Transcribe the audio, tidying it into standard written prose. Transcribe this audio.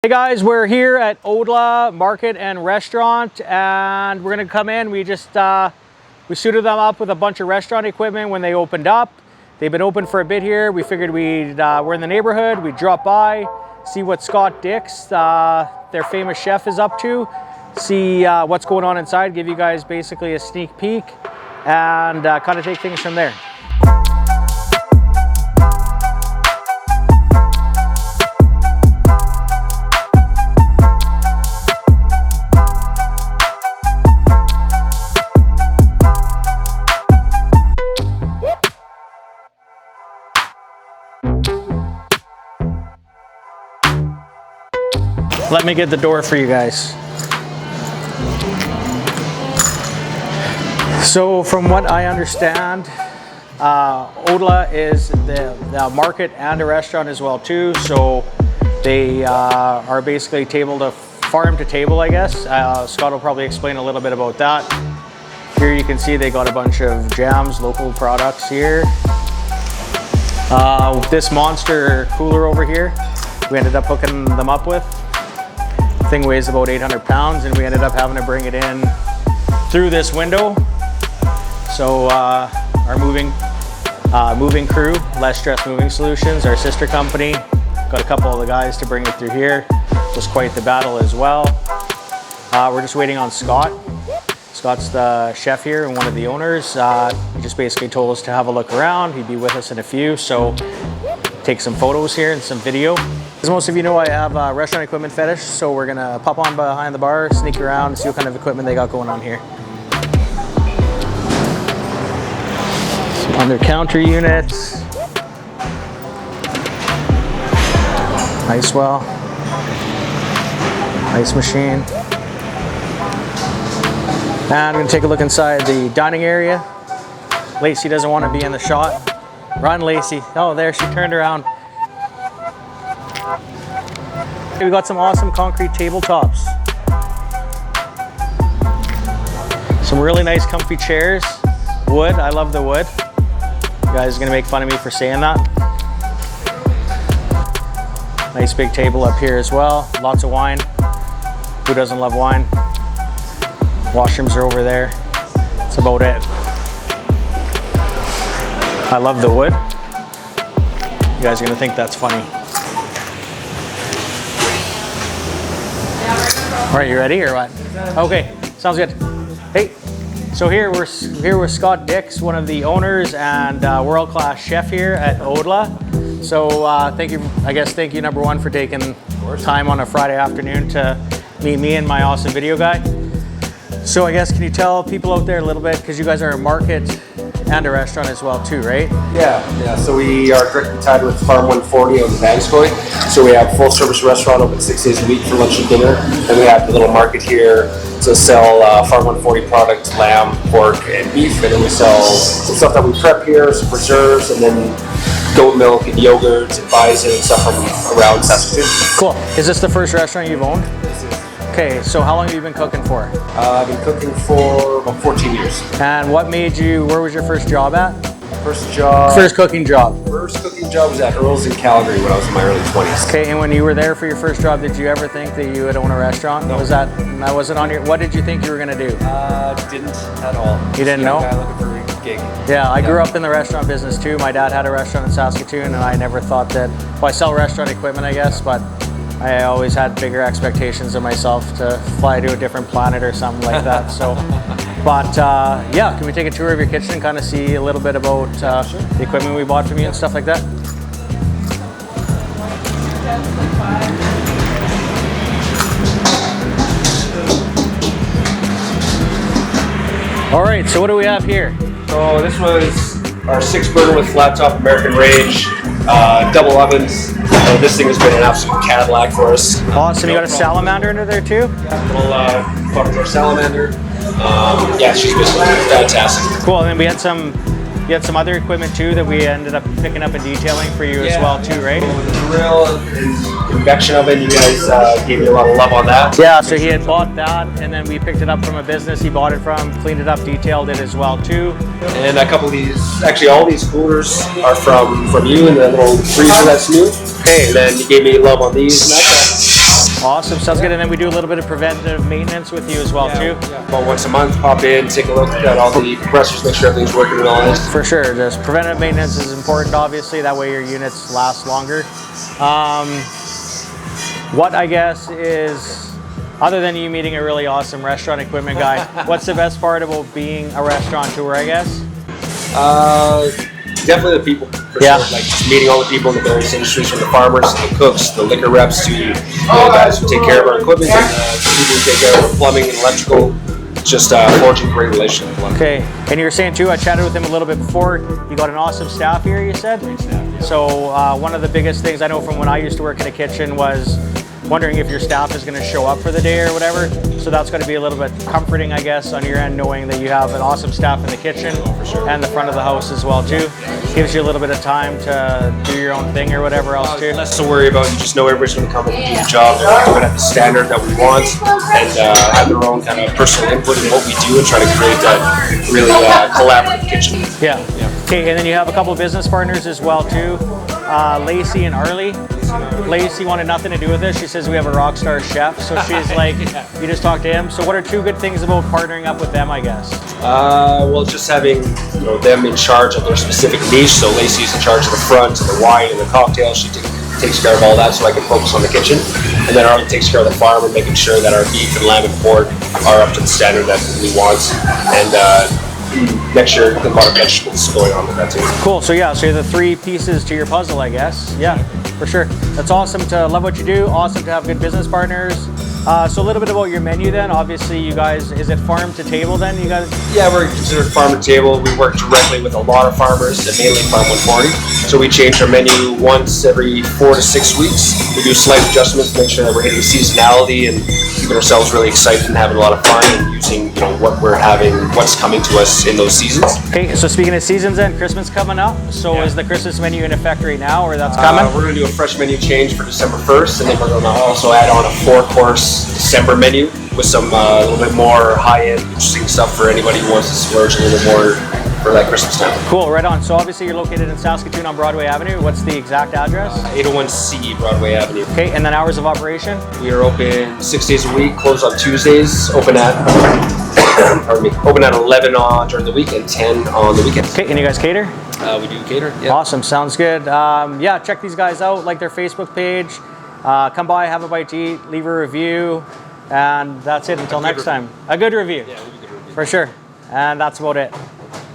Hey guys, we're here at Odla Market and Restaurant, and we're gonna come in. We suited them up with a bunch of restaurant equipment when they opened up. They've been open for a bit here. We figured we're in the neighborhood. We'd drop by, see what Scott Dix, their famous chef, is up to, see what's going on inside, give you guys basically a sneak peek, and kind of take things from there. Let me get the door for you guys. So from what I understand, Odla is the market and a restaurant as well too. So they are basically farm to table, I guess. Scott will probably explain a little bit about that. Here you can see they got a bunch of jams, local products here. This monster cooler over here, we ended up hooking them up with. Thing weighs about 800 pounds, and we ended up having to bring it in through this window. So our moving crew, Less Stress Moving Solutions, our sister company, got a couple of the guys to bring it through here. It was quite the battle as well. We're just waiting on Scott. Scott's the chef here and one of the owners. He just basically told us to have a look around. He'd be with us in a few, so take some photos here and some video. As most of you know, I have a restaurant equipment fetish, so we're gonna pop on behind the bar, sneak around, and see what kind of equipment they got going on here. So on their counter units, ice well, ice machine. And I'm gonna take a look inside the dining area. Lacey doesn't want to be in the shot. Run, Lacey. Oh, there, she turned around. We got some awesome concrete tabletops. Some really nice comfy chairs. Wood, I love the wood. You guys are gonna make fun of me for saying that. Nice big table up here as well. Lots of wine. Who doesn't love wine? Washrooms are over there. That's about it. I love the wood. You guys are gonna think that's funny. All right, you ready or what? Okay, sounds good. Hey, so here we're here with Scott Dix, one of the owners and world-class chef here at Odla. So thank you number one for taking time on a Friday afternoon to meet me and my awesome video guy. So I guess, can you tell people out there a little bit, because you guys are a market and a restaurant as well too, right? Yeah. So we are directly tied with Farm 140 on the Vanscoy. So we have a full service restaurant open 6 days a week for lunch and dinner. Then we have the little market here to sell Farm 140 products, lamb, pork, and beef. And then we sell some stuff that we prep here, some preserves, and then goat milk and yogurts and bison and stuff from around Saskatoon. Cool. Is this the first restaurant you've owned? Okay, so how long have you been cooking for? I've been cooking for about 14 years. And what made you, where was your first job at? First cooking job. First cooking job was at Earl's in Calgary when I was in my early 20s. Okay, and when you were there for your first job, did you ever think that you would own a restaurant? No. That wasn't on your, what did you think you were gonna do? Didn't at all. You didn't know? Guy looking for a gig. Yeah, I grew up in the restaurant business too. My dad had a restaurant in Saskatoon, and I never thought that, well, I sell restaurant equipment, I guess, but I always had bigger expectations of myself to fly to a different planet or something like that. So, but yeah, can we take a tour of your kitchen and kind of see a little bit about the equipment we bought from you and stuff like that? All right, so what do we have here? So this was our 6-burner with flat top American range, double ovens. This thing has been an absolute Cadillac for us. Awesome, you got a salamander under there too? Yeah, little Quattro salamander. Yeah, she's been fantastic. Cool, and then we had some other equipment too that we ended up picking up and detailing for you as well too, right? The grill and convection oven, you guys gave me a lot of love on that. Yeah, so he had bought that, and then we picked it up from a business he bought it from, cleaned it up, detailed it as well too. And a couple of these, actually all these coolers are from you, and the little freezer that's new. Okay, and then you gave me love on these. Awesome, sounds good. And then we do a little bit of preventative maintenance with you as well too. Yeah. About once a month, pop in, take a look at all the compressors, make sure everything's working and all this. For sure, just preventative maintenance is important, obviously. That way your units last longer. What I guess is, other than you meeting a really awesome restaurant equipment guy, what's the best part about being a restaurateur, I guess? Definitely the people, for Yeah. sure. Like just meeting all the people in the various industries, from the farmers, to the cooks, the liquor reps, to the guys who take care of our equipment, and the people who take care of our plumbing and electrical. Just forging a great relationship with them. Okay, and you were saying too, I chatted with him a little bit before, you got an awesome staff here, you said? Great staff, yeah. So one of the biggest things I know from when I used to work in a kitchen was wondering if your staff is going to show up for the day or whatever. So that's going to be a little bit comforting, I guess, on your end, knowing that you have an awesome staff in the kitchen and the front of the house as well too. Gives you a little bit of time to do your own thing or whatever else too. Less to worry about. You just know everybody's going to come in and do the job. They're going to do it at the standard that we want, and have their own kind of personal input in what we do, and try to create that really collaborative kitchen. Yeah. Okay, and then you have a couple of business partners as well too. Lacey and Arlie. Lacey wanted nothing to do with this. She says we have a rock star chef, so she's like, you just talk to him. So what are two good things about partnering up with them, I guess? Well, just having them in charge of their specific niche. So Lacey's in charge of the front and the wine and the cocktails. She takes care of all that, so I can focus on the kitchen. And then Arlie takes care of the farm and making sure that our beef and lamb and pork are up to the standard that we want. And next year, a lot of vegetables going on with that too. Cool. So yeah, so you're the three pieces to your puzzle, I guess. Yeah, for sure. That's awesome to love what you do. Awesome to have good business partners. So a little bit about your menu then. Obviously, you guys, is it farm to table then? You guys? Yeah, we're considered farm to table. We work directly with a lot of farmers, and mainly Farm 140. So we change our menu once every 4 to 6 weeks. We do slight adjustments to make sure that we're hitting seasonality and keeping ourselves really excited and having a lot of fun, and using what we're having, what's coming to us in those seasons. Okay, so speaking of seasons then, Christmas coming up. So is the Christmas menu in effect right now, or that's coming? We're going to do a fresh menu change for December 1st, and then we're going to also add on a 4-course December menu with some a little bit more high-end, interesting stuff for anybody who wants to splurge a little bit more for that Christmas time. Cool, right on. So obviously you're located in Saskatoon on Broadway Avenue. What's the exact address? 801C Broadway Avenue. Okay, and then hours of operation? We are open 6 days a week, closed on Tuesdays, open at open at 11 during the week and 10 on the weekends. Okay, and you guys cater? We do cater. Yeah. Awesome, sounds good. Yeah, check these guys out, like their Facebook page. Come by, have a bite to eat, leave a review, and that's it until next time. A good review. Yeah, we'll do a good review. For sure. And that's about it.